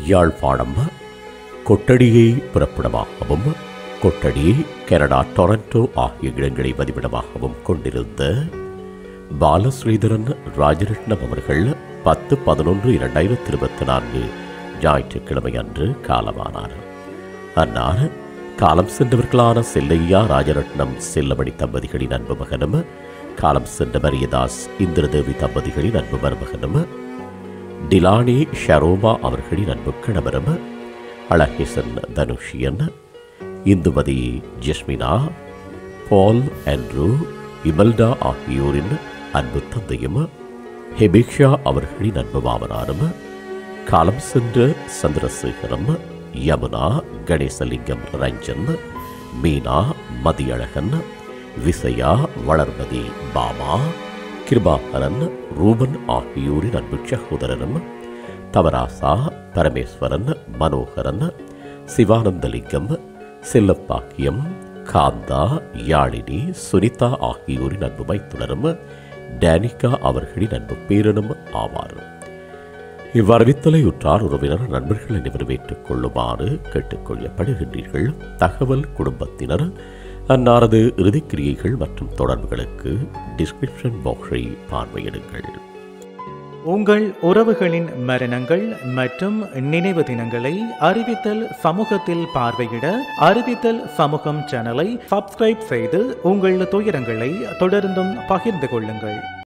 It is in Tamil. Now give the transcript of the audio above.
யாழ்ப்பாணம் கொட்டடியை பிறப்பிடமாகவும் கொட்டடி கனடா டொரண்டோ ஆகிய இடங்களை வதிவிடமாகவும் கொண்டிருந்த பாலஸ்ரீதரன் ராஜரட்னம் அவர்கள் 10/11/2024 ஞாயிற்றுக்கிழமை அன்று காலமானார். அன்னார் காலம் சென்றவர்களான செல்லையா ராஜரட்னம் செல்லமணி தம்பதிகளின் அன்பு மகனும், காலம் சென்ற மரியதாஸ் இந்திரதேவி தம்பதிகளின் அன்பு மருமகனும், டிலானி ஷரோமா அவர்களின் அன்பு கணவரும், அழகேசன் தனுஷியன், இந்துமதி ஜெஸ்மினா, பால் ஆண்ட்ரூ, இமல்டா ஆகியோரின் அன்பு தந்தையும், ஹெபிக்ஷா அவர்களின் அன்பு மாமனாரும், காலம் சென்ற சந்திரசேகரம், யமுனா, கணேசலிங்கம் ரஞ்சன், மீனா, மதியழகன், விசயா, வளர்மதி, பாமா, கிருபாகரன், ரூபன் ஆகியோரின் அன்பு சகோதரரும், தவராசா, பரமேஸ்வரன், மனோகரன், சிவானந்தலிங்கம், செல்லப்பாக்கியம், காந்தா, யாழினி, சுனிதா ஆகியோரின் அன்பு மைத்துனரும், டேனிகா அவர்களின் அன்பு பேரனும் ஆவார். இவ்வறிவித்தலை உற்றார் உறவினர் நண்பர்கள் அனைவரும் ஏற்றுக் கொள்ளுமாறு கேட்டுக்கொள்ளப்படுகின்றீர்கள். தகவல் குடும்பத்தினர் அன்னாரது இறுதிக்கிரியைகள் மற்றும் தொடர்புகளுக்கு டிஸ்கிரிப்ஷன் பாக்ஸை பார்வையிடுங்கள். உங்கள் உறவுகளின் மரணங்கள் மற்றும் நினைவு தினங்களை அறிவித்தல் சமூகத்தில் பார்வையிட அறிவித்தல் சமூகம் சேனலை சப்ஸ்கிரைப் செய்து உங்கள் துயரங்களை தொடர்ந்தும் பகிர்ந்து கொள்ளுங்கள்.